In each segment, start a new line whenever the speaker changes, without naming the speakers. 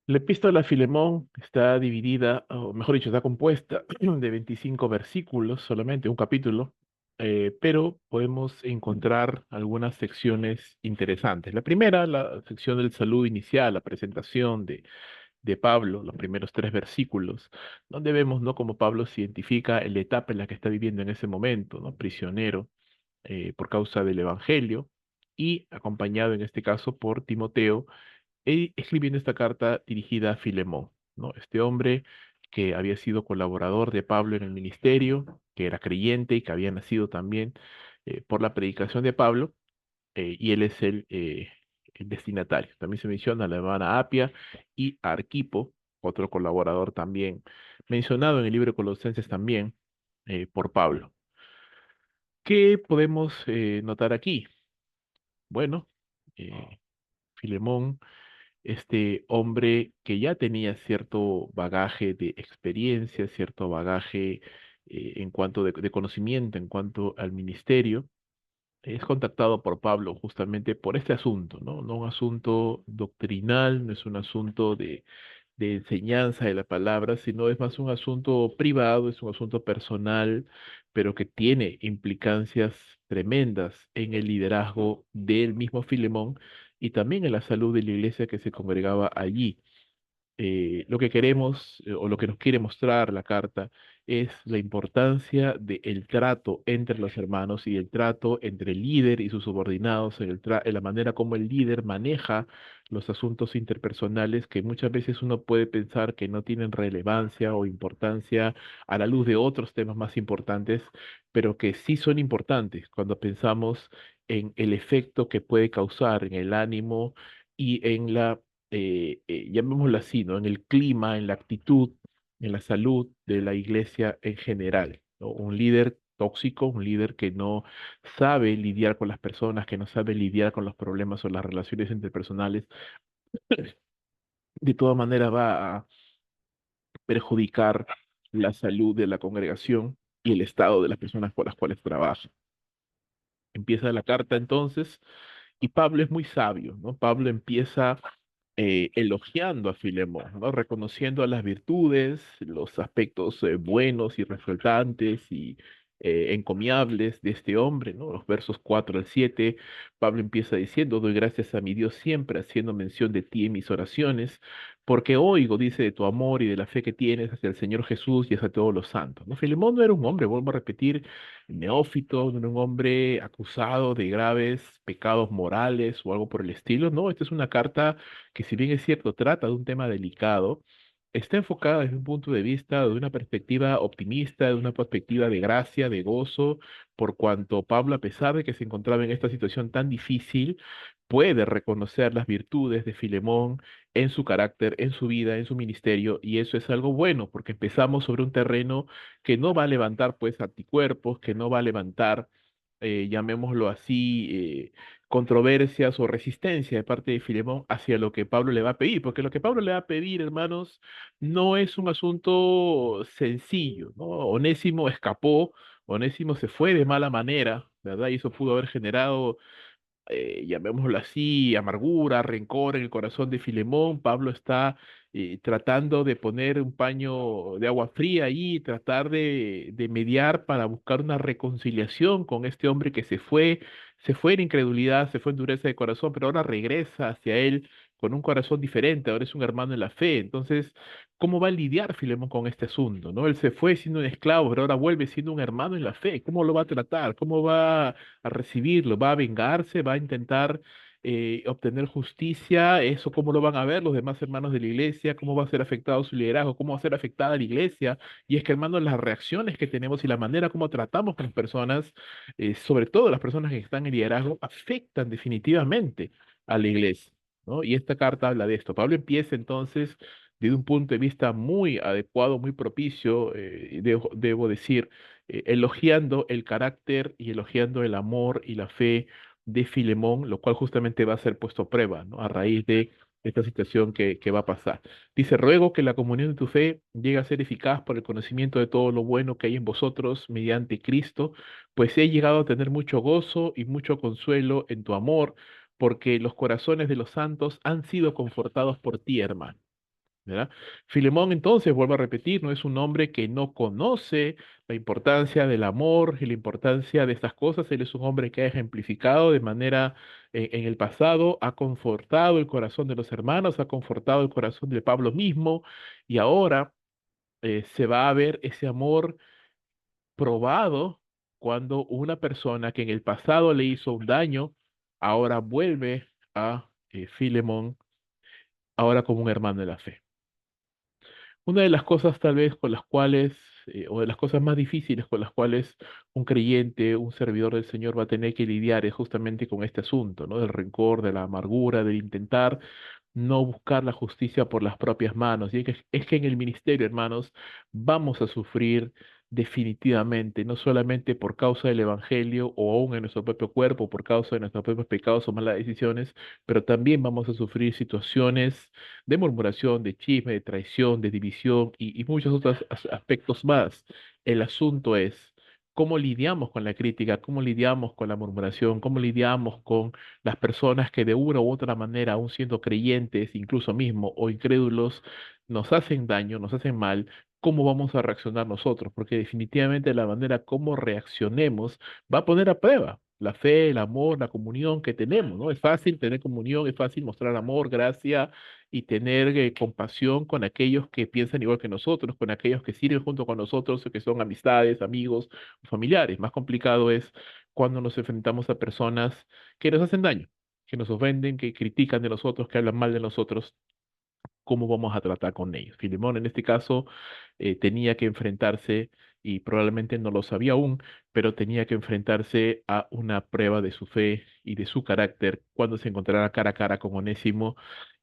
La epístola a Filemón está dividida, o mejor dicho, está compuesta de 25 versículos, solamente un capítulo, pero podemos encontrar algunas secciones interesantes. La primera, la sección del saludo inicial, la presentación de Pablo, los primeros tres versículos, donde vemos, ¿no?, cómo Pablo se identifica en la etapa en la que está viviendo en ese momento, ¿no?, prisionero por causa del Evangelio y acompañado en este caso por Timoteo escribiendo esta carta dirigida a Filemón, ¿no? Este hombre que había sido colaborador de Pablo en el ministerio, que era creyente y que había nacido también por la predicación de Pablo, y él es el destinatario. También se menciona a la hermana Apia y a Arquipo, otro colaborador también, mencionado en el libro de Colosenses también por Pablo. ¿Qué podemos notar aquí? Bueno, Filemón, este hombre que ya tenía cierto bagaje de experiencia, cierto bagaje en cuanto de conocimiento, en cuanto al ministerio, es contactado por Pablo justamente por este asunto, ¿no? No un asunto doctrinal, no es un asunto de enseñanza de la palabra, sino es más un asunto privado, es un asunto personal, pero que tiene implicancias tremendas en el liderazgo del mismo Filemón y también en la salud de la iglesia que se congregaba allí. Lo que queremos o lo que nos quiere mostrar la carta es la importancia del trato entre los hermanos y el trato entre el líder y sus subordinados, en la manera como el líder maneja los asuntos interpersonales que muchas veces uno puede pensar que no tienen relevancia o importancia a la luz de otros temas más importantes, pero que sí son importantes cuando pensamos en el efecto que puede causar en el ánimo y en llamémoslo así, ¿no?, en el clima, en la actitud, en la salud de la iglesia en general, ¿no? Un líder tóxico, un líder que no sabe lidiar con las personas, que no sabe lidiar con los problemas o las relaciones interpersonales, de todas maneras va a perjudicar la salud de la congregación y el estado de las personas con las cuales trabaja. Empieza la carta entonces y Pablo es muy sabio, ¿no? Pablo empieza elogiando a Filemón, ¿no? Reconociendo las virtudes, los aspectos buenos y resaltantes y encomiables de este hombre, ¿no? Los versos 4 al 7, Pablo empieza diciendo: doy gracias a mi Dios siempre, haciendo mención de ti en mis oraciones, porque oigo, dice, de tu amor y de la fe que tienes hacia el Señor Jesús y hacia todos los santos, ¿no? Filemón no era un hombre, vuelvo a repetir, neófito, no era un hombre acusado de graves pecados morales o algo por el estilo, no, esta es una carta que, si bien es cierto, trata de un tema delicado, está enfocada desde un punto de vista, de una perspectiva optimista, de una perspectiva de gracia, de gozo, por cuanto Pablo, a pesar de que se encontraba en esta situación tan difícil, puede reconocer las virtudes de Filemón en su carácter, en su vida, en su ministerio, y eso es algo bueno, porque empezamos sobre un terreno que no va a levantar pues anticuerpos, que no va a levantar, llamémoslo así, controversias o resistencia de parte de Filemón hacia lo que Pablo le va a pedir, porque lo que Pablo le va a pedir, hermanos, no es un asunto sencillo, ¿no? Onésimo escapó, Onésimo se fue de mala manera, ¿verdad? Y eso pudo haber generado, llamémoslo así, amargura, rencor en el corazón de Filemón. Pablo está tratando de poner un paño de agua fría ahí, tratar de mediar para buscar una reconciliación con este hombre que se fue en incredulidad, se fue en dureza de corazón, pero ahora regresa hacia él con un corazón diferente, ahora es un hermano en la fe. Entonces, ¿cómo va a lidiar Filemón con este asunto? ¿No? Él se fue siendo un esclavo, pero ahora vuelve siendo un hermano en la fe. ¿Cómo lo va a tratar? ¿Cómo va a recibirlo? ¿Va a vengarse? ¿Va a intentar obtener justicia? ¿Eso cómo lo van a ver los demás hermanos de la iglesia? ¿Cómo va a ser afectado su liderazgo? ¿Cómo va a ser afectada la iglesia? Y es que, hermanos, las reacciones que tenemos y la manera como tratamos con las personas, sobre todo las personas que están en liderazgo, afectan definitivamente a la iglesia, ¿no? Y esta carta habla de esto. Pablo empieza entonces desde un punto de vista muy adecuado, muy propicio, debo decir, elogiando el carácter y elogiando el amor y la fe de Filemón, lo cual justamente va a ser puesto a prueba, ¿no? A raíz de esta situación que va a pasar. Dice: ruego que la comunión de tu fe llegue a ser eficaz por el conocimiento de todo lo bueno que hay en vosotros mediante Cristo, pues he llegado a tener mucho gozo y mucho consuelo en tu amor, porque los corazones de los santos han sido confortados por ti, hermano. ¿verdad? Filemón entonces, vuelvo a repetir, no es un hombre que no conoce la importancia del amor y la importancia de estas cosas. Él es un hombre que ha ejemplificado de manera en el pasado, ha confortado el corazón de los hermanos, ha confortado el corazón de Pablo mismo y ahora se va a ver ese amor probado cuando una persona que en el pasado le hizo un daño, ahora vuelve a Filemón, ahora como un hermano de la fe. Una de las cosas tal vez con las cuales, o de las cosas más difíciles con las cuales un creyente, un servidor del Señor va a tener que lidiar es justamente con este asunto, ¿no? Del rencor, de la amargura, del intentar no buscar la justicia por las propias manos. Y es que en el ministerio, hermanos, vamos a sufrir definitivamente, no solamente por causa del Evangelio o aún en nuestro propio cuerpo, por causa de nuestros propios pecados o malas decisiones, pero también vamos a sufrir situaciones de murmuración, de chisme, de traición, de división y muchos otros aspectos más. El asunto es cómo lidiamos con la crítica, cómo lidiamos con la murmuración, cómo lidiamos con las personas que de una u otra manera, aun siendo creyentes, incluso mismo, o incrédulos, nos hacen daño, nos hacen mal, cómo vamos a reaccionar nosotros, porque definitivamente la manera como reaccionemos va a poner a prueba la fe, el amor, la comunión que tenemos, ¿no? Es fácil tener comunión, es fácil mostrar amor, gracia y tener compasión con aquellos que piensan igual que nosotros, con aquellos que sirven junto con nosotros, que son amistades, amigos, familiares. Más complicado es cuando nos enfrentamos a personas que nos hacen daño, que nos ofenden, que critican de nosotros, que hablan mal de nosotros, cómo vamos a tratar con ellos. Filemón en este caso tenía que enfrentarse, y probablemente no lo sabía aún, pero tenía que enfrentarse a una prueba de su fe y de su carácter cuando se encontrara cara a cara con Onésimo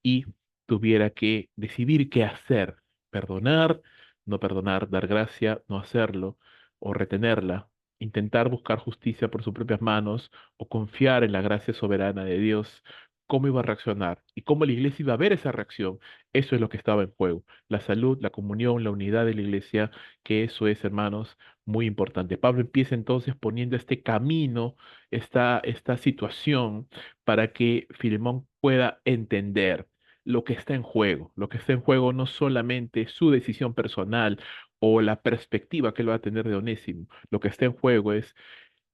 y tuviera que decidir qué hacer, perdonar, no perdonar, dar gracia, no hacerlo, o retenerla, intentar buscar justicia por sus propias manos, o confiar en la gracia soberana de Dios. ¿Cómo iba a reaccionar? ¿Y cómo la iglesia iba a ver esa reacción? Eso es lo que estaba en juego. La salud, la comunión, la unidad de la iglesia, que eso es, hermanos, muy importante. Pablo empieza entonces poniendo este camino, esta situación, para que Filemón pueda entender lo que está en juego. Lo que está en juego no solamente su decisión personal o la perspectiva que él va a tener de Onésimo. Lo que está en juego es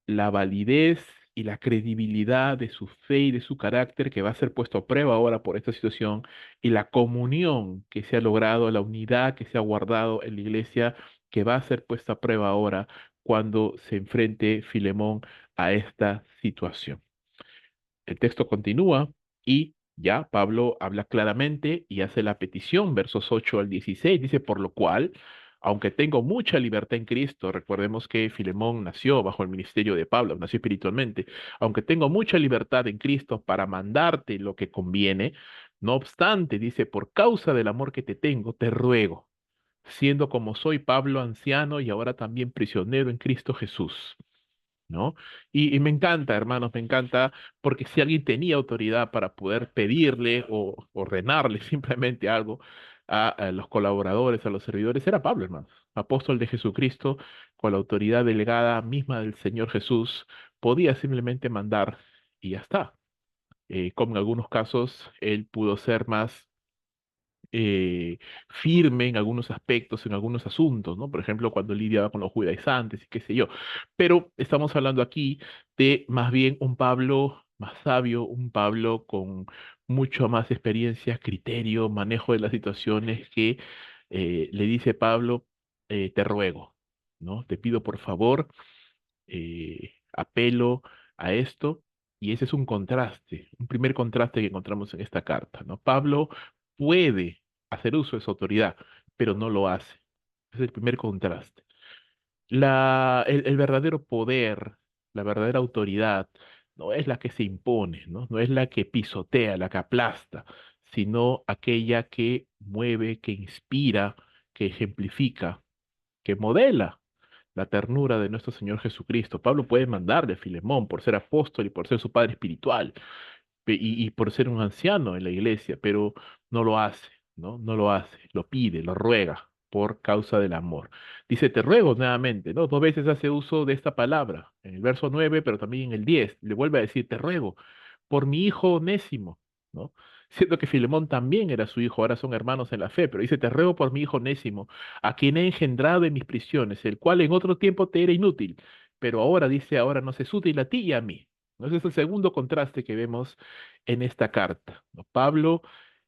la validez y la credibilidad de su fe y de su carácter que va a ser puesto a prueba ahora por esta situación y la comunión que se ha logrado, la unidad que se ha guardado en la iglesia que va a ser puesta a prueba ahora cuando se enfrente Filemón a esta situación. El texto continúa y ya Pablo habla claramente y hace la petición, versos 8 al 16, dice, por lo cual, aunque tengo mucha libertad en Cristo, recordemos que Filemón nació bajo el ministerio de Pablo, nació espiritualmente, aunque tengo mucha libertad en Cristo para mandarte lo que conviene, no obstante, dice, por causa del amor que te tengo, te ruego, siendo como soy Pablo anciano y ahora también prisionero en Cristo Jesús, ¿no? Y me encanta, hermanos, me encanta, porque si alguien tenía autoridad para poder pedirle o ordenarle simplemente algo a los colaboradores, a los servidores, era Pablo, hermanos, apóstol de Jesucristo, con la autoridad delegada misma del Señor Jesús, podía simplemente mandar y ya está. Como en algunos casos él pudo ser más firme en algunos aspectos, en algunos asuntos, ¿no? Por ejemplo, cuando lidiaba con los judaizantes y qué sé yo. Pero estamos hablando aquí de más bien un Pablo más sabio, un Pablo con mucho más experiencia, criterio, manejo de las situaciones que le dice Pablo, te ruego, ¿no? Te pido por favor, apelo a esto, y ese es un contraste, un primer contraste que encontramos en esta carta, ¿no? Pablo puede hacer uso de su autoridad, pero no lo hace. Ese es el primer contraste. El verdadero poder, la verdadera autoridad, no es la que se impone, ¿no? No es la que pisotea, la que aplasta, sino aquella que mueve, que inspira, que ejemplifica, que modela la ternura de nuestro Señor Jesucristo. Pablo puede mandarle a Filemón por ser apóstol y por ser su padre espiritual y por ser un anciano en la iglesia, pero no lo hace, ¿no? No lo hace, lo pide, lo ruega por causa del amor. Dice, te ruego nuevamente, ¿no? Dos veces hace uso de esta palabra, en el verso 9 pero también en el 10. Le vuelve a decir, te ruego por mi hijo Onésimo, ¿no? siendo que Filemón también era su hijo, ahora son hermanos en la fe, pero dice, te ruego por mi hijo Onésimo, a quien he engendrado en mis prisiones, el cual en otro tiempo te era inútil, pero ahora dice, ahora nos es útil a ti y a mí. Ese es el segundo contraste que vemos en esta carta, ¿no? Pablo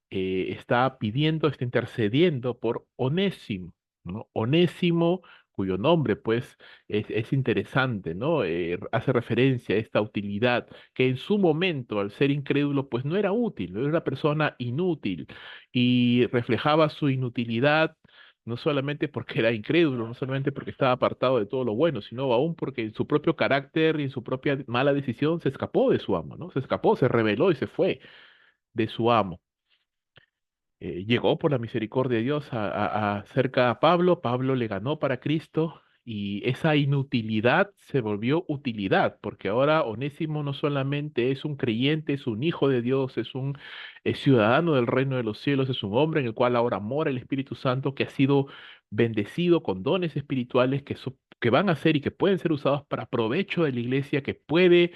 está pidiendo, está intercediendo por Onésimo, ¿no? Onésimo, cuyo nombre pues es interesante, ¿no? Hace referencia a esta utilidad que en su momento, al ser incrédulo, pues no era útil, ¿no? Era una persona inútil y reflejaba su inutilidad. No solamente porque era incrédulo, no solamente porque estaba apartado de todo lo bueno, sino aún porque en su propio carácter y en su propia mala decisión se escapó de su amo, ¿no? Se escapó, se rebeló y se fue de su amo. Llegó por la misericordia de Dios cerca a Pablo, Pablo le ganó para Cristo y esa inutilidad se volvió utilidad, porque ahora Onésimo no solamente es un creyente, es un hijo de Dios, es un ciudadano del reino de los cielos, es un hombre en el cual ahora mora el Espíritu Santo, que ha sido bendecido con dones espirituales que van a ser y que pueden ser usados para provecho de la iglesia, que puede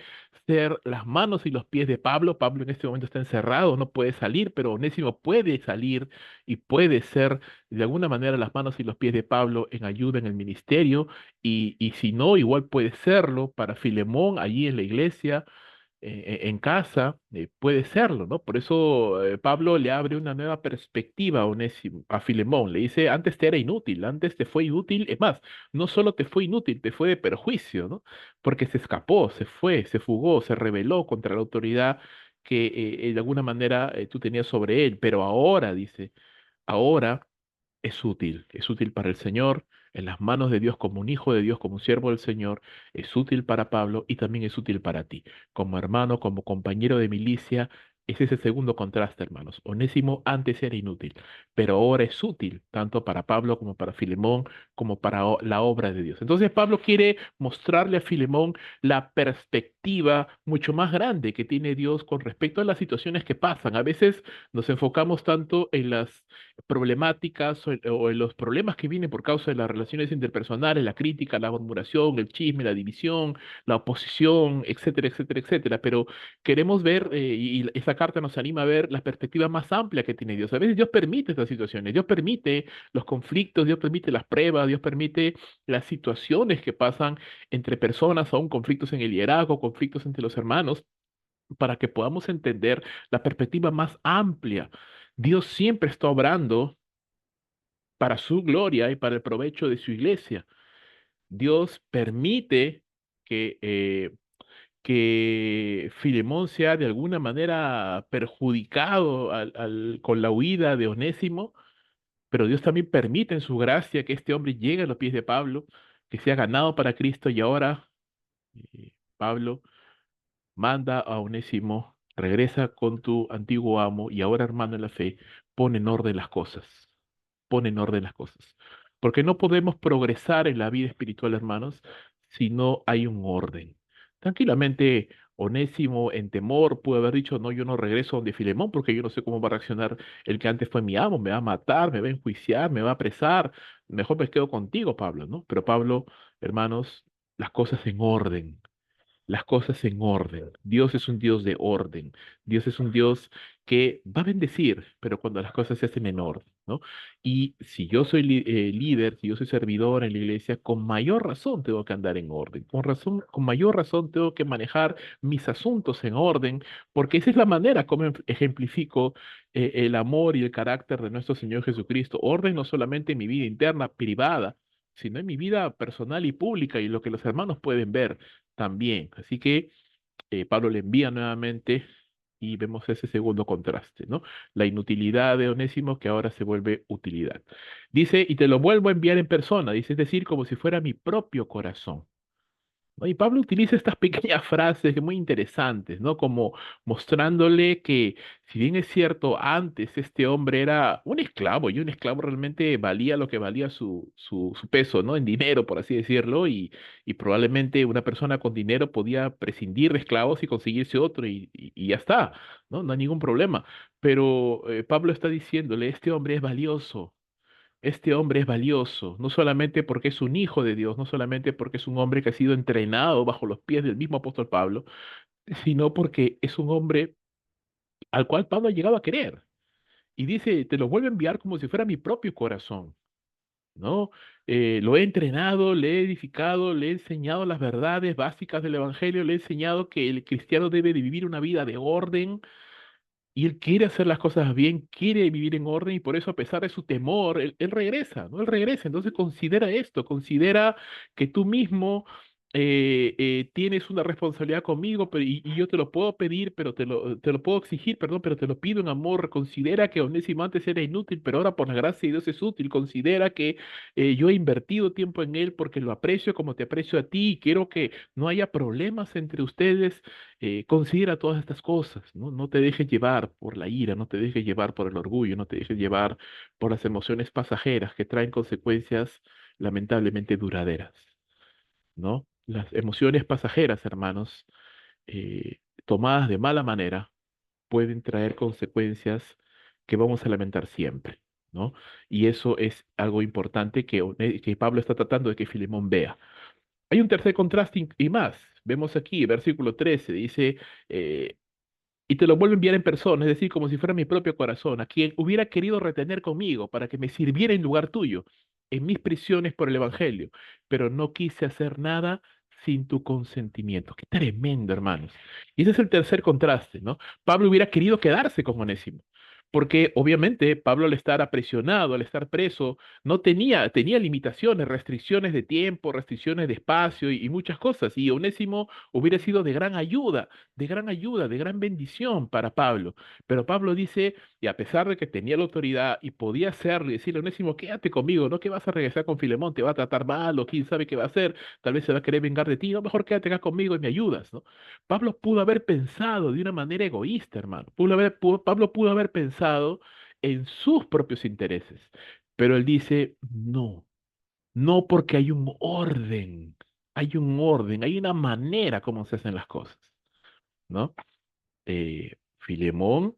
ser las manos y los pies de Pablo. Pablo en este momento está encerrado, no puede salir, pero Onésimo puede salir y puede ser de alguna manera las manos y los pies de Pablo en ayuda en el ministerio y si no, igual puede serlo para Filemón allí en la iglesia en casa, puede serlo, ¿no? Por eso Pablo le abre una nueva perspectiva a Onésimo, a Filemón. Le dice, antes te era inútil, antes te fue inútil, es más, no solo te fue inútil, te fue de perjuicio, ¿no? Porque se escapó, se fue, se fugó, se rebeló contra la autoridad que de alguna manera tú tenías sobre él. Pero ahora, dice, ahora es útil para el Señor, en las manos de Dios como un hijo de Dios, como un siervo del Señor, es útil para Pablo y también es útil para ti, como hermano, como compañero de milicia. Es ese segundo contraste, hermanos. Onésimo antes era inútil, pero ahora es útil, tanto para Pablo como para Filemón, como para la obra de Dios. Entonces Pablo quiere mostrarle a Filemón la perspectiva mucho más grande que tiene Dios con respecto a las situaciones que pasan. A veces nos enfocamos tanto en las problemáticas o en los problemas que vienen por causa de las relaciones interpersonales, la crítica, la murmuración, el chisme, la división, la oposición, etcétera, etcétera, etcétera. Pero queremos ver, y esa carta nos anima a ver la perspectiva más amplia que tiene Dios. A veces Dios permite estas situaciones, Dios permite los conflictos, Dios permite las pruebas, Dios permite las situaciones que pasan entre personas, aún conflictos en el liderazgo, conflictos entre los hermanos para que podamos entender la perspectiva más amplia. Dios siempre está obrando para su gloria y para el provecho de su iglesia. Dios permite que Filemón sea de alguna manera perjudicado con la huida de Onésimo, pero Dios también permite en su gracia que este hombre llegue a los pies de Pablo, que sea ganado para Cristo y ahora Pablo manda a Onésimo, regresa con tu antiguo amo y ahora hermano en la fe, pon en orden las cosas, pon en orden las cosas. Porque no podemos progresar en la vida espiritual, hermanos, si no hay un orden. Tranquilamente, Onésimo, en temor, pudo haber dicho, no, yo no regreso donde Filemón porque yo no sé cómo va a reaccionar el que antes fue mi amo, me va a matar, me va a enjuiciar, me va a apresar, mejor me quedo contigo, Pablo, ¿no? Pero Pablo, hermanos, las cosas en orden, las cosas en orden. Dios es un Dios de orden. Dios es un Dios que va a bendecir, pero cuando las cosas se hacen en orden, ¿no? Y si yo soy líder, si yo soy servidor en la iglesia, con mayor razón tengo que andar en orden. Con razón, con mayor razón tengo que manejar mis asuntos en orden, porque esa es la manera como ejemplifico el amor y el carácter de nuestro Señor Jesucristo. Orden no solamente en mi vida interna, privada, sino en mi vida personal y pública y lo que los hermanos pueden ver también. Así que Pablo le envía nuevamente y vemos ese segundo contraste, ¿no? La inutilidad de Onésimo que ahora se vuelve utilidad. Dice, y te lo vuelvo a enviar en persona, dice, es decir, como si fuera mi propio corazón. ¿No? Y Pablo utiliza estas pequeñas frases que muy interesantes, ¿no? Como mostrándole que, si bien es cierto, antes este hombre era un esclavo y un esclavo realmente valía lo que valía su peso, ¿no? En dinero, por así decirlo, y probablemente una persona con dinero podía prescindir de esclavos y conseguirse otro y ya está, ¿no? No hay ningún problema. Pero Pablo está diciéndole, este hombre es valioso. Este hombre es valioso, no solamente porque es un hijo de Dios, no solamente porque es un hombre que ha sido entrenado bajo los pies del mismo apóstol Pablo, sino porque es un hombre al cual Pablo ha llegado a querer. Y dice, te lo vuelvo a enviar como si fuera mi propio corazón, ¿no? Lo he entrenado, le he edificado, le he enseñado las verdades básicas del Evangelio, le he enseñado que el cristiano debe de vivir una vida de orden, y él quiere hacer las cosas bien, quiere vivir en orden y por eso a pesar de su temor, él regresa, ¿no? Él regresa. Entonces considera esto, considera que tú mismo tienes una responsabilidad conmigo y yo te lo puedo pedir, pero te lo puedo exigir, perdón, pero te lo pido en amor. Considera que Onésimo antes era inútil, pero ahora por la gracia de Dios es útil. Considera que yo he invertido tiempo en él porque lo aprecio como te aprecio a ti y quiero que no haya problemas entre ustedes. Considera todas estas cosas, ¿no? No te dejes llevar por la ira, no te dejes llevar por el orgullo, no te dejes llevar por las emociones pasajeras que traen consecuencias lamentablemente duraderas, ¿no? Las emociones pasajeras, hermanos, tomadas de mala manera, pueden traer consecuencias que vamos a lamentar siempre, ¿no? Y eso es algo importante que Pablo está tratando de que Filemón vea. Hay un tercer contraste y más. Vemos aquí, versículo 13, dice, eh, y te lo vuelvo a enviar en persona, es decir, como si fuera mi propio corazón, a quien hubiera querido retener conmigo para que me sirviera en lugar tuyo, en mis prisiones por el Evangelio, pero no quise hacer nada sin tu consentimiento. Qué tremendo, hermanos. Y ese es el tercer contraste, ¿no? Pablo hubiera querido quedarse con Onésimo, porque obviamente Pablo al estar apresionado, al estar preso, no tenía limitaciones, restricciones de tiempo, restricciones de espacio y muchas cosas, y Onésimo hubiera sido de gran ayuda, de gran bendición para Pablo. Pero Pablo dice, y a pesar de que tenía la autoridad y podía hacerlo y decirle, Onésimo, quédate conmigo, no que vas a regresar con Filemón, te va a tratar mal o quién sabe qué va a hacer, tal vez se va a querer vengar de ti, no, mejor quédate acá conmigo y me ayudas, ¿no? Pablo pudo haber pensado de una manera egoísta, hermano. Pablo pudo haber pensado en sus propios intereses, pero él dice, no, no porque hay una manera como se hacen las cosas, ¿no? Filemón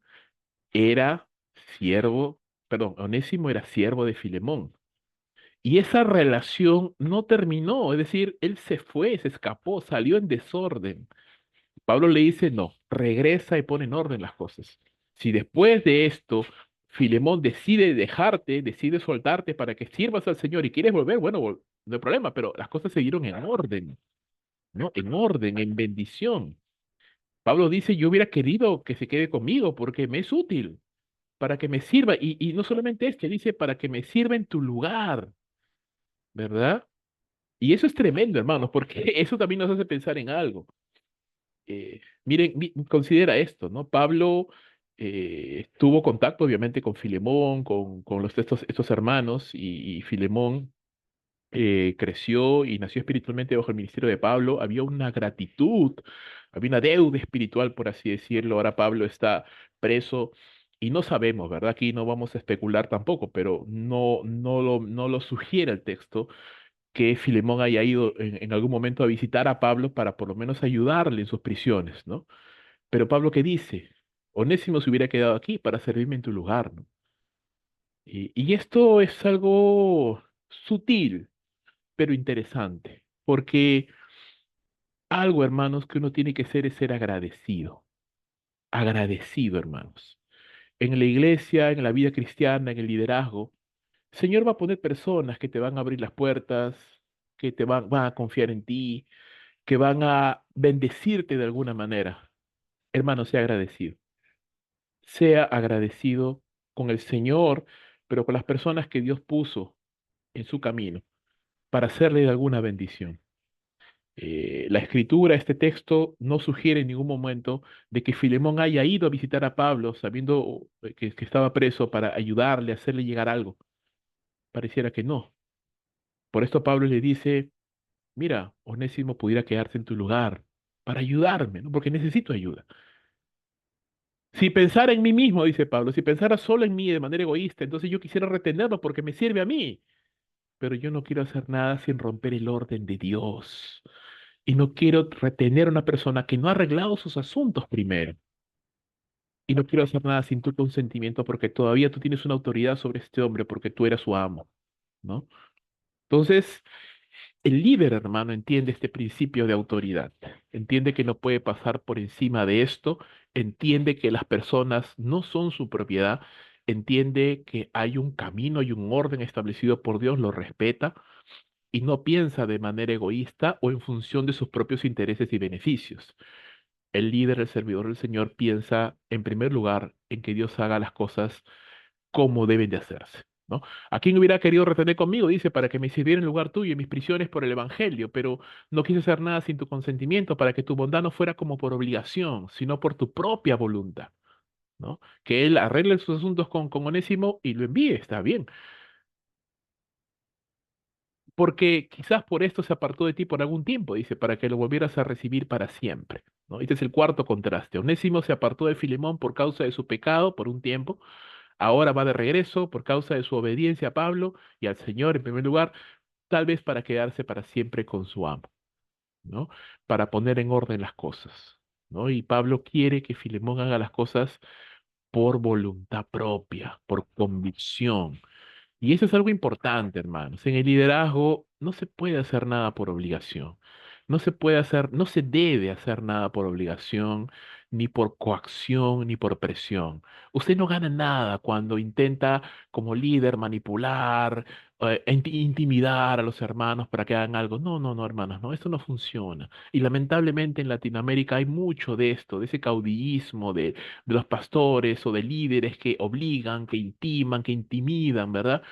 era siervo, perdón, Onésimo era siervo de Filemón. Y esa relación no terminó, es decir, él se fue, se escapó, salió en desorden. Pablo le dice, no, regresa y pone en orden las cosas. Si después de esto Filemón decide dejarte, decide soltarte para que sirvas al Señor y quieres volver, bueno, no hay problema, pero las cosas se dieron en orden, ¿no? En orden, en bendición. Pablo dice, yo hubiera querido que se quede conmigo porque me es útil, para que me sirva. Y no solamente es que dice, para que me sirva en tu lugar, ¿verdad? Y eso es tremendo, hermanos, porque eso también nos hace pensar en algo. Miren, considera esto, ¿no? Pablo tuvo contacto, obviamente, con Filemón, con estos hermanos, y Filemón creció y nació espiritualmente bajo el ministerio de Pablo. Había una gratitud, había una deuda espiritual, por así decirlo. Ahora Pablo está preso y no sabemos, ¿verdad? Aquí no vamos a especular tampoco, pero no lo sugiere el texto que Filemón haya ido en algún momento a visitar a Pablo para por lo menos ayudarle en sus prisiones, ¿no? Pero Pablo, ¿qué dice? Onésimo se hubiera quedado aquí para servirme en tu lugar, ¿no? Y esto es algo sutil, pero interesante, porque algo, hermanos, que uno tiene que ser es ser agradecido. Agradecido, hermanos. En la iglesia, en la vida cristiana, en el liderazgo, el Señor va a poner personas que te van a abrir las puertas, que van a confiar en ti, que van a bendecirte de alguna manera. Hermano, sea agradecido. Sea agradecido con el Señor, pero con las personas que Dios puso en su camino para hacerle de alguna bendición. La escritura, este texto, no sugiere en ningún momento de que Filemón haya ido a visitar a Pablo sabiendo que estaba preso para ayudarle, hacerle llegar algo. Pareciera que no. Por esto Pablo le dice, mira, Onésimo pudiera quedarse en tu lugar para ayudarme, ¿no? Porque necesito ayuda. Si pensara en mí mismo, dice Pablo, si pensara solo en mí de manera egoísta, entonces yo quisiera retenerlo porque me sirve a mí, pero yo no quiero hacer nada sin romper el orden de Dios. Y no quiero retener a una persona que no ha arreglado sus asuntos primero. Y no quiero hacer nada sin tu consentimiento porque todavía tú tienes una autoridad sobre este hombre porque tú eras su amo, ¿no? Entonces, El líder, hermano, entiende este principio de autoridad, entiende que no puede pasar por encima de esto, entiende que las personas no son su propiedad, entiende que hay un camino y un orden establecido por Dios, lo respeta y no piensa de manera egoísta o en función de sus propios intereses y beneficios. El líder, el servidor del Señor, piensa en primer lugar en que Dios haga las cosas como deben de hacerse, ¿no? ¿A quién hubiera querido retener conmigo? Dice, para que me sirviera en lugar tuyo en mis prisiones por el Evangelio, pero no quise hacer nada sin tu consentimiento, para que tu bondad no fuera como por obligación, sino por tu propia voluntad, ¿no? Que él arregle sus asuntos con Onésimo y lo envíe, está bien, porque quizás por esto se apartó de ti por algún tiempo, dice, para que lo volvieras a recibir para siempre, ¿no? Este es el cuarto contraste. Onésimo se apartó de Filemón por causa de su pecado por un tiempo. Ahora va de regreso por causa de su obediencia a Pablo y al Señor en primer lugar, tal vez para quedarse para siempre con su amo, ¿no? Para poner en orden las cosas, ¿no? Y Pablo quiere que Filemón haga las cosas por voluntad propia, por convicción. Y eso es algo importante, hermanos. En el liderazgo no se puede hacer nada por obligación. No se puede hacer, no se debe hacer nada por obligación, ni por coacción, ni por presión. Usted no gana nada cuando intenta como líder manipular, intimidar a los hermanos para que hagan algo. No, no, no, hermanos, no, esto no funciona. Y lamentablemente en Latinoamérica hay mucho de esto, de ese caudillismo de los pastores o de líderes que obligan, que intiman, que intimidan, ¿verdad?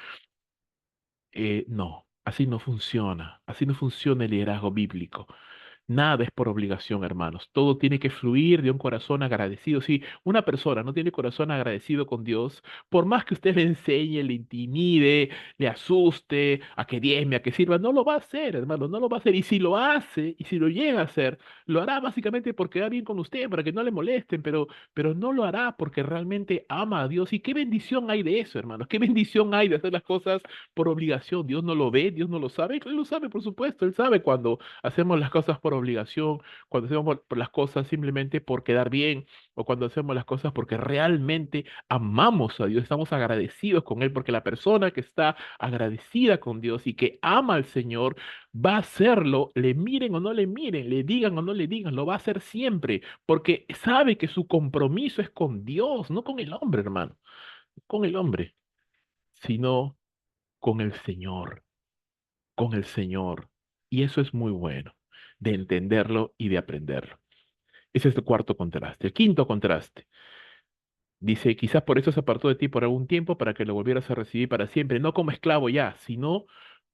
No, así no funciona el liderazgo bíblico. Nada es por obligación, hermanos. Todo tiene que fluir de un corazón agradecido. Si una persona no tiene corazón agradecido con Dios, por más que usted le enseñe, le intimide, le asuste, a que diezme, a que sirva, no lo va a hacer, hermano, no lo va a hacer. Y si lo hace, y si lo llega a hacer, lo hará básicamente porque queda bien con usted, para que no le molesten, pero no lo hará porque realmente ama a Dios. ¿Y qué bendición hay de eso, hermanos? ¿Qué bendición hay de hacer las cosas por obligación? Dios no lo ve, Dios no lo sabe. Él lo sabe, por supuesto, Él sabe cuando hacemos las cosas por obligación, cuando hacemos por las cosas simplemente por quedar bien, o cuando hacemos las cosas porque realmente amamos a Dios, estamos agradecidos con Él, porque la persona que está agradecida con Dios y que ama al Señor va a hacerlo, le miren o no le miren, le digan o no le digan, lo va a hacer siempre, porque sabe que su compromiso es con Dios, no con el hombre, hermano, no con el hombre, sino con el Señor, con el Señor. Y eso es muy bueno, de entenderlo y de aprenderlo. Ese es el cuarto contraste. El quinto contraste. Dice, quizás por eso se apartó de ti por algún tiempo para que lo volvieras a recibir para siempre, no como esclavo ya, sino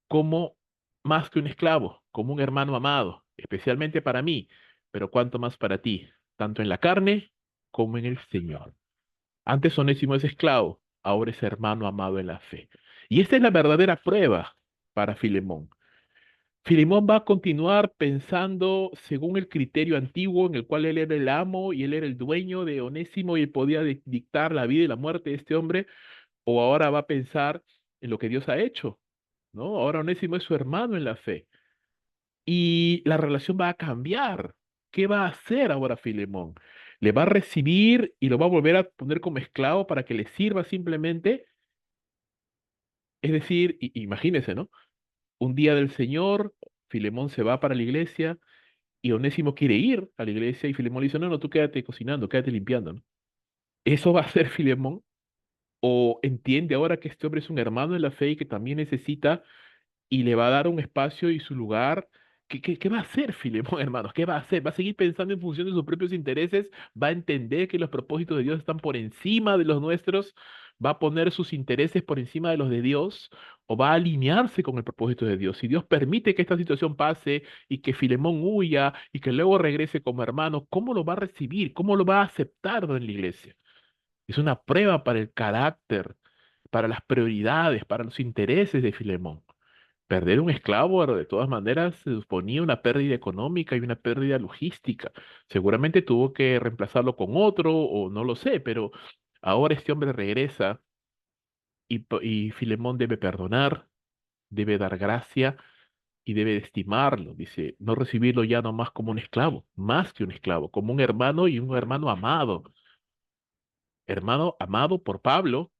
como más que un esclavo, como un hermano amado, especialmente para mí, pero cuánto más para ti, tanto en la carne como en el Señor. Antes Onésimo es esclavo, ahora es hermano amado en la fe. Y esta es la verdadera prueba para Filemón. Filemón va a continuar pensando según el criterio antiguo en el cual él era el amo y él era el dueño de Onésimo y él podía dictar la vida y la muerte de este hombre, o ahora va a pensar en lo que Dios ha hecho, ¿no? Ahora Onésimo es su hermano en la fe y la relación va a cambiar. ¿Qué va a hacer ahora Filemón? ¿Le va a recibir y lo va a volver a poner como esclavo para que le sirva simplemente? Es decir, imagínese, ¿no? Un día del Señor, Filemón se va para la iglesia y Onésimo quiere ir a la iglesia y Filemón le dice, no, no, tú quédate cocinando, quédate limpiando, ¿no? ¿Eso va a ser Filemón? ¿O entiende ahora que este hombre es un hermano en la fe y que también necesita y le va a dar un espacio y su lugar? ¿Qué va a hacer Filemón, hermanos? ¿Qué va a hacer? ¿Va a seguir pensando en función de sus propios intereses? ¿Va a entender que los propósitos de Dios están por encima de los nuestros? ¿Va a poner sus intereses por encima de los de Dios? ¿O va a alinearse con el propósito de Dios? Si Dios permite que esta situación pase y que Filemón huya y que luego regrese como hermano, ¿cómo lo va a recibir? ¿Cómo lo va a aceptar en la iglesia? Es una prueba para el carácter, para las prioridades, para los intereses de Filemón. Perder un esclavo, de todas maneras, suponía una pérdida económica y una pérdida logística. Seguramente tuvo que reemplazarlo con otro, o no lo sé, pero ahora este hombre regresa y Filemón debe perdonar, debe dar gracia y debe estimarlo. Dice, no recibirlo ya no más como un esclavo, más que un esclavo, como un hermano y un hermano amado por Pablo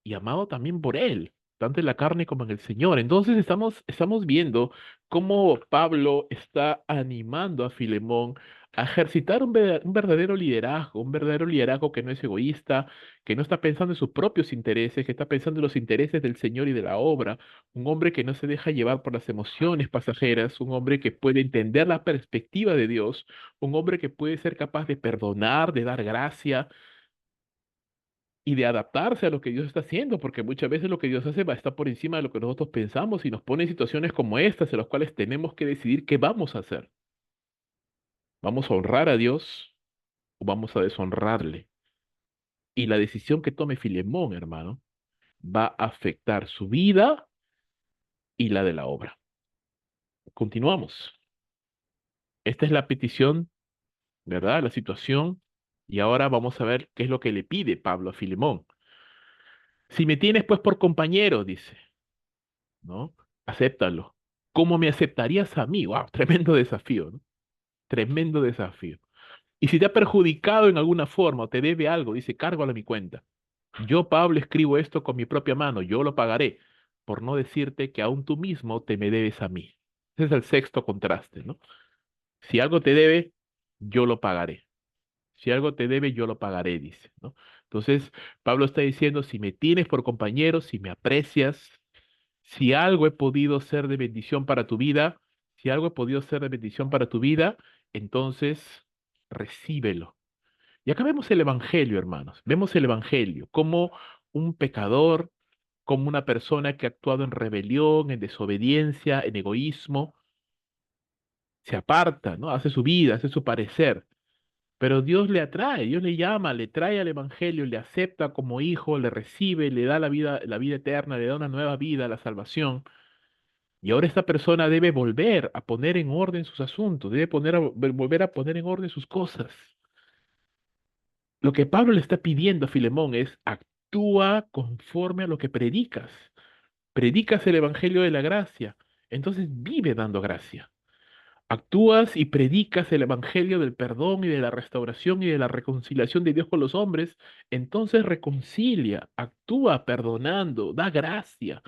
y amado también por él. tanto en la carne como en el Señor. Entonces estamos viendo cómo Pablo está animando a Filemón a ejercitar un verdadero liderazgo que no es egoísta, que no está pensando en sus propios intereses, que está pensando en los intereses del Señor y de la obra, un hombre que no se deja llevar por las emociones pasajeras, un hombre que puede entender la perspectiva de Dios, un hombre que puede ser capaz de perdonar, de dar gracia y de adaptarse a lo que Dios está haciendo, porque muchas veces lo que Dios hace va a estar por encima de lo que nosotros pensamos y nos pone en situaciones como estas, en las cuales tenemos que decidir qué vamos a hacer. ¿Vamos a honrar a Dios o vamos a deshonrarle? Y la decisión que tome Filemón, hermano, va a afectar su vida y la de la obra. Continuamos. Esta es la petición, ¿verdad? La situación. Y ahora vamos a ver qué es lo que le pide Pablo a Filemón. Si me tienes pues por compañero, dice, ¿no? Acéptalo. ¿Cómo me aceptarías a mí? ¡Wow! Tremendo desafío, ¿no? Tremendo desafío. Y si te ha perjudicado en alguna forma o te debe algo, dice, cárgalo a mi cuenta. Yo, Pablo, escribo esto con mi propia mano, yo lo pagaré, por no decirte que aún tú mismo te me debes a mí. Ese es el sexto contraste, ¿no? Si algo te debe, yo lo pagaré. Si algo te debe, yo lo pagaré, dice, ¿no? Entonces, Pablo está diciendo, si me tienes por compañero, si me aprecias, si algo he podido ser de bendición para tu vida, si algo he podido ser de bendición para tu vida, entonces recíbelo. Y acá vemos el Evangelio, hermanos. Vemos el Evangelio como un pecador, como una persona que ha actuado en rebelión, en desobediencia, en egoísmo, se aparta, ¿no? Hace su vida, hace su parecer. Pero Dios le atrae, Dios le llama, le trae al Evangelio, le acepta como hijo, le recibe, le da la vida eterna, le da una nueva vida, la salvación. Y ahora esta persona debe volver a poner en orden sus asuntos, debe volver a poner en orden sus cosas. Lo que Pablo le está pidiendo a Filemón es, actúa conforme a lo que predicas. Predicas el Evangelio de la gracia, entonces vive dando gracia. Actúas y predicas el Evangelio del perdón y de la restauración y de la reconciliación de Dios con los hombres, entonces reconcilia, actúa perdonando, da gracia.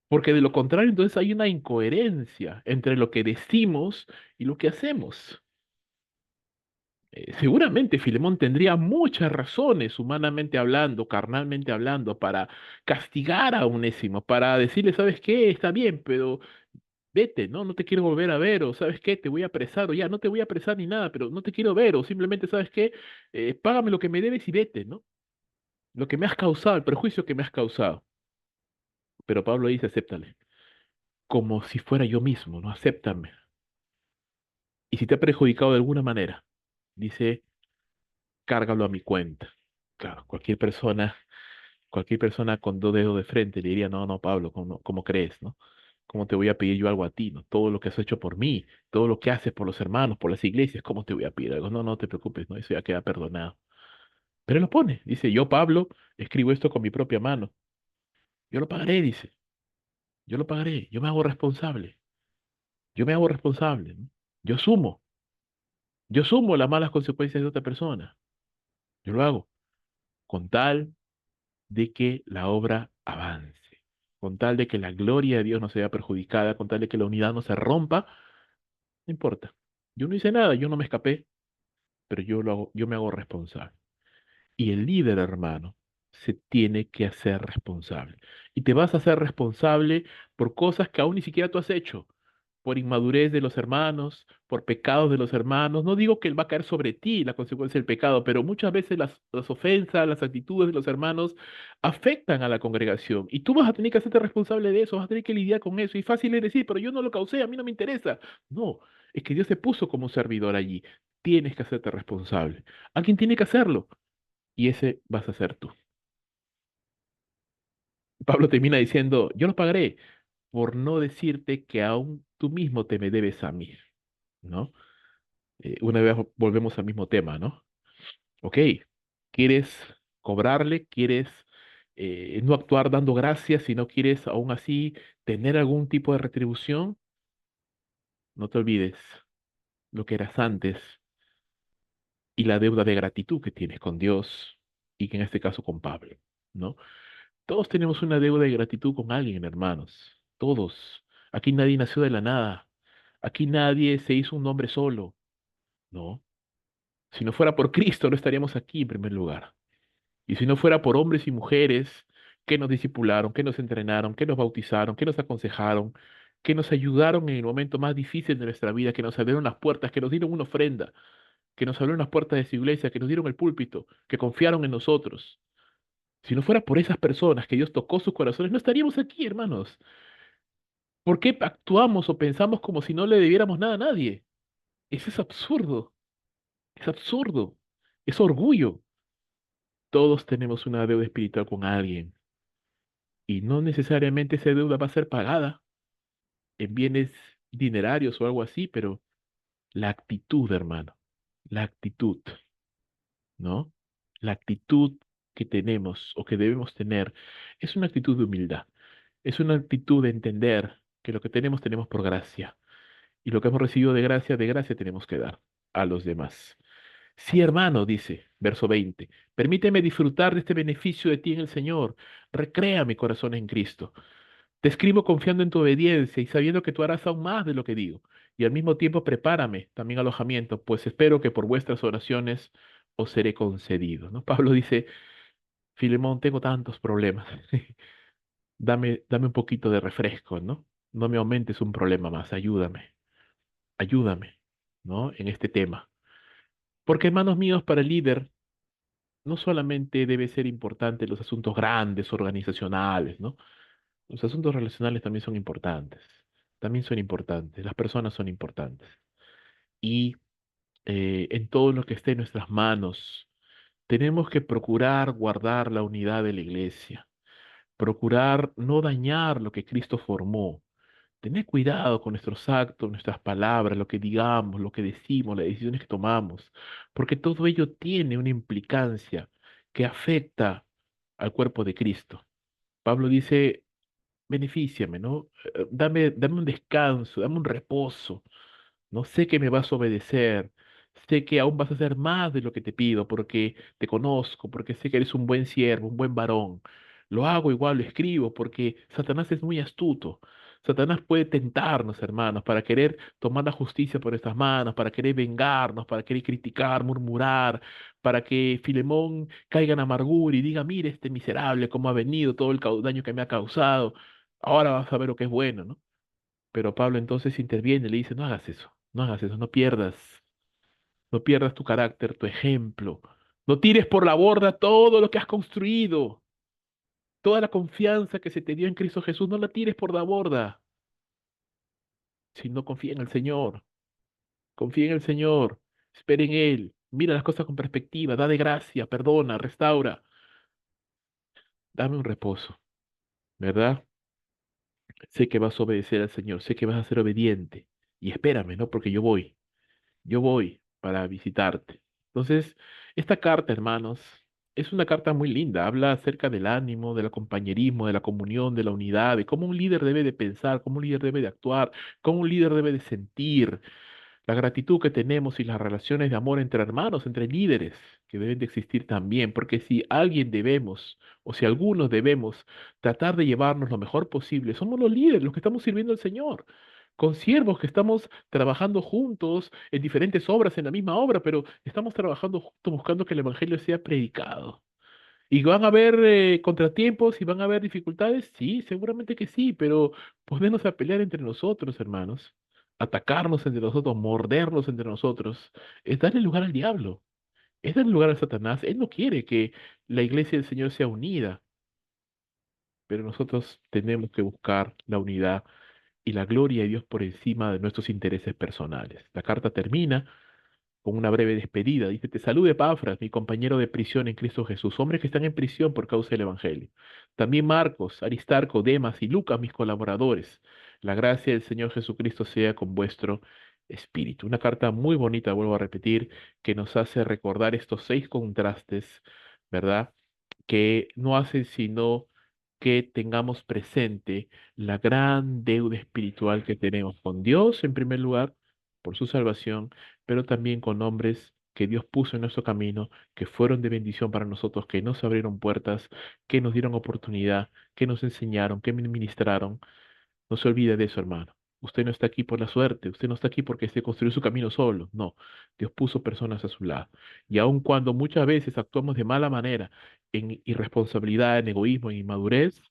Porque de lo contrario, entonces hay una incoherencia entre lo que decimos y lo que hacemos. Seguramente Filemón tendría muchas razones, humanamente hablando, carnalmente hablando, para castigar a Onésimo, para decirle, ¿sabes qué? Está bien, pero vete, ¿no? No te quiero volver a ver, o ¿sabes qué? Te voy a apresar, o ya, no te voy a apresar ni nada, pero no te quiero ver, o simplemente, ¿sabes qué? Págame lo que me debes y vete, ¿no? Lo que me has causado, el perjuicio que me has causado. Pero Pablo dice, acéptale, como si fuera yo mismo, ¿no? Acéptame. Y si te ha perjudicado de alguna manera, dice, cárgalo a mi cuenta. Claro, cualquier persona con dos dedos de frente le diría, no, no, Pablo, ¿cómo crees, no? ¿Cómo te voy a pedir yo algo a ti, no? Todo lo que has hecho por mí, todo lo que haces por los hermanos, por las iglesias, ¿cómo te voy a pedir algo? No, no te preocupes, no, eso ya queda perdonado. Pero él lo pone, dice, yo, Pablo, escribo esto con mi propia mano. Yo lo pagaré, dice, yo lo pagaré, yo me hago responsable, yo me hago responsable, ¿no? Yo asumo, yo asumo las malas consecuencias de otra persona. Yo lo hago con tal de que la obra avance, con tal de que la gloria de Dios no sea perjudicada, con tal de que la unidad no se rompa, no importa. Yo no hice nada, yo no me escapé, pero yo lo hago, yo me hago responsable. Y el líder, hermano, se tiene que hacer responsable. Y te vas a hacer responsable por cosas que aún ni siquiera tú has hecho, por inmadurez de los hermanos, por pecados de los hermanos. No digo que él va a caer sobre ti la consecuencia del pecado, pero muchas veces las ofensas, las actitudes de los hermanos afectan a la congregación. Y tú vas a tener que hacerte responsable de eso, vas a tener que lidiar con eso. Y fácil es decir, pero yo no lo causé, a mí no me interesa. No, es que Dios se puso como un servidor allí. Tienes que hacerte responsable. Alguien tiene que hacerlo y ese vas a ser tú. Pablo termina diciendo, yo lo pagaré por no decirte que aún tú mismo te me debes a mí, ¿no? Una vez volvemos al mismo tema, ¿no? Ok, ¿quieres cobrarle? ¿Quieres no actuar dando gracias si no quieres aún así tener algún tipo de retribución? No te olvides lo que eras antes y la deuda de gratitud que tienes con Dios y que en este caso con Pablo, ¿no? Todos tenemos una deuda de gratitud con alguien, hermanos. Todos. Aquí nadie nació de la nada. Aquí nadie se hizo un nombre solo. No. Si no fuera por Cristo, no estaríamos aquí en primer lugar. Y si no fuera por hombres y mujeres que nos discipularon, que nos entrenaron, que nos bautizaron, que nos aconsejaron, que nos ayudaron en el momento más difícil de nuestra vida, que nos abrieron las puertas, que nos dieron una ofrenda, que nos abrieron las puertas de su iglesia, que nos dieron el púlpito, que confiaron en nosotros. Si no fuera por esas personas que Dios tocó sus corazones, no estaríamos aquí, hermanos. ¿Por qué actuamos o pensamos como si no le debiéramos nada a nadie? Eso es absurdo, es absurdo, es orgullo. Todos tenemos una deuda espiritual con alguien y no necesariamente esa deuda va a ser pagada en bienes dinerarios o algo así, pero la actitud, hermano, la actitud, ¿no? La actitud que tenemos o que debemos tener es una actitud de humildad, es una actitud de entender que lo que tenemos tenemos por gracia y lo que hemos recibido de gracia tenemos que dar a los demás. Sí, hermano, dice, verso 20, permíteme disfrutar de este beneficio de ti en el Señor, recrea mi corazón en Cristo. Te escribo confiando en tu obediencia y sabiendo que tú harás aún más de lo que digo. Y al mismo tiempo prepárame también alojamiento, pues espero que por vuestras oraciones os seré concedido, ¿no? Pablo dice, Filemón, tengo tantos problemas. Dame un poquito de refresco, ¿no? No me aumentes un problema más, ayúdame, ¿no? En este tema. Porque, hermanos míos, para el líder no solamente debe ser importante los asuntos grandes, organizacionales, ¿no? Los asuntos relacionales también son importantes. También son importantes. Las personas son importantes. Y en todo lo que esté en nuestras manos, tenemos que procurar guardar la unidad de la iglesia. Procurar no dañar lo que Cristo formó. Tener cuidado con nuestros actos, nuestras palabras, lo que digamos, lo que decimos, las decisiones que tomamos, porque todo ello tiene una implicancia que afecta al cuerpo de Cristo. Pablo dice, benefíciame, ¿no? Dame un descanso, dame un reposo. No sé que me vas a obedecer. Sé que aún vas a hacer más de lo que te pido porque te conozco, porque sé que eres un buen siervo, un buen varón. Lo hago igual, lo escribo porque Satanás es muy astuto. Satanás puede tentarnos, hermanos, para querer tomar la justicia por estas manos, para querer vengarnos, para querer criticar, murmurar, para que Filemón caiga en amargura y diga, mire este miserable, cómo ha venido, todo el daño que me ha causado. Ahora vas a ver lo que es bueno, ¿no? Pero Pablo entonces interviene y le dice, no hagas eso, no hagas eso, no pierdas tu carácter, tu ejemplo. No tires por la borda todo lo que has construido. Toda la confianza que se te dio en Cristo Jesús, no la tires por la borda, sino confía en el Señor. Confía en el Señor. Espera en Él. Mira las cosas con perspectiva. Da de gracia, perdona, restaura. Dame un reposo, ¿verdad? Sé que vas a obedecer al Señor, sé que vas a ser obediente. Y espérame, ¿no? Porque yo voy para visitarte. Entonces, esta carta, hermanos, es una carta muy linda. Habla acerca del ánimo, del compañerismo, de la comunión, de la unidad, de cómo un líder debe de pensar, cómo un líder debe de actuar, cómo un líder debe de sentir, la gratitud que tenemos y las relaciones de amor entre hermanos, entre líderes, que deben de existir también, porque si alguien debemos, o si algunos debemos tratar de llevarnos lo mejor posible, somos los líderes, los que estamos sirviendo al Señor. Con siervos que estamos trabajando juntos en diferentes obras, en la misma obra, pero estamos trabajando juntos buscando que el Evangelio sea predicado. ¿Y van a haber contratiempos y van a haber dificultades? Sí, seguramente que sí, pero ponernos a pelear entre nosotros, hermanos, atacarnos entre nosotros, mordernos entre nosotros, es darle lugar al diablo, es darle lugar a Satanás. Él no quiere que la iglesia del Señor sea unida, pero nosotros tenemos que buscar la unidad y la gloria de Dios por encima de nuestros intereses personales. La carta termina con una breve despedida. Dice, te salude Epafras, mi compañero de prisión en Cristo Jesús, hombres que están en prisión por causa del Evangelio. También Marcos, Aristarco, Demas y Lucas, mis colaboradores. La gracia del Señor Jesucristo sea con vuestro espíritu. Una carta muy bonita, vuelvo a repetir, que nos hace recordar estos 6 contrastes, ¿verdad? Que no hacen sino que tengamos presente la gran deuda espiritual que tenemos con Dios, en primer lugar, por su salvación, pero también con hombres que Dios puso en nuestro camino, que fueron de bendición para nosotros, que nos abrieron puertas, que nos dieron oportunidad, que nos enseñaron, que me ministraron. No se olvide de eso, hermano. Usted no está aquí por la suerte, usted no está aquí porque se construyó su camino solo. No, Dios puso personas a su lado. Y aun cuando muchas veces actuamos de mala manera, en irresponsabilidad, en egoísmo, en inmadurez,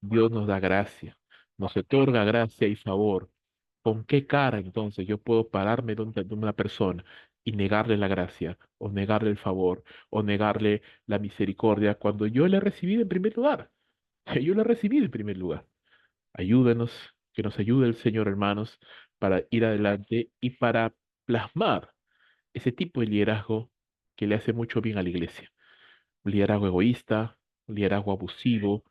Dios nos da gracia, nos otorga gracia y favor. ¿Con qué cara entonces yo puedo pararme de una persona y negarle la gracia, o negarle el favor, o negarle la misericordia cuando yo la he recibido en primer lugar? Yo la he recibido en primer lugar. Ayúdenos, que nos ayude el Señor, hermanos, para ir adelante y para plasmar ese tipo de liderazgo que le hace mucho bien a la iglesia. Un liderazgo egoísta, un liderazgo abusivo,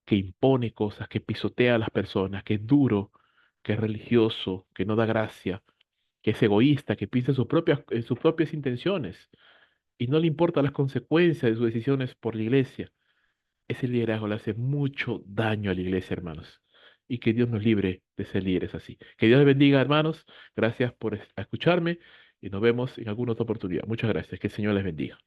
que impone cosas, que pisotea a las personas, que es duro, que es religioso, que no da gracia, que es egoísta, que piensa en sus propias intenciones y no le importan las consecuencias de sus decisiones por la iglesia. Ese liderazgo le hace mucho daño a la iglesia, hermanos. Y que Dios nos libre de ser líderes así. Que Dios les bendiga, hermanos. Gracias por escucharme y nos vemos en alguna otra oportunidad. Muchas gracias. Que el Señor les bendiga.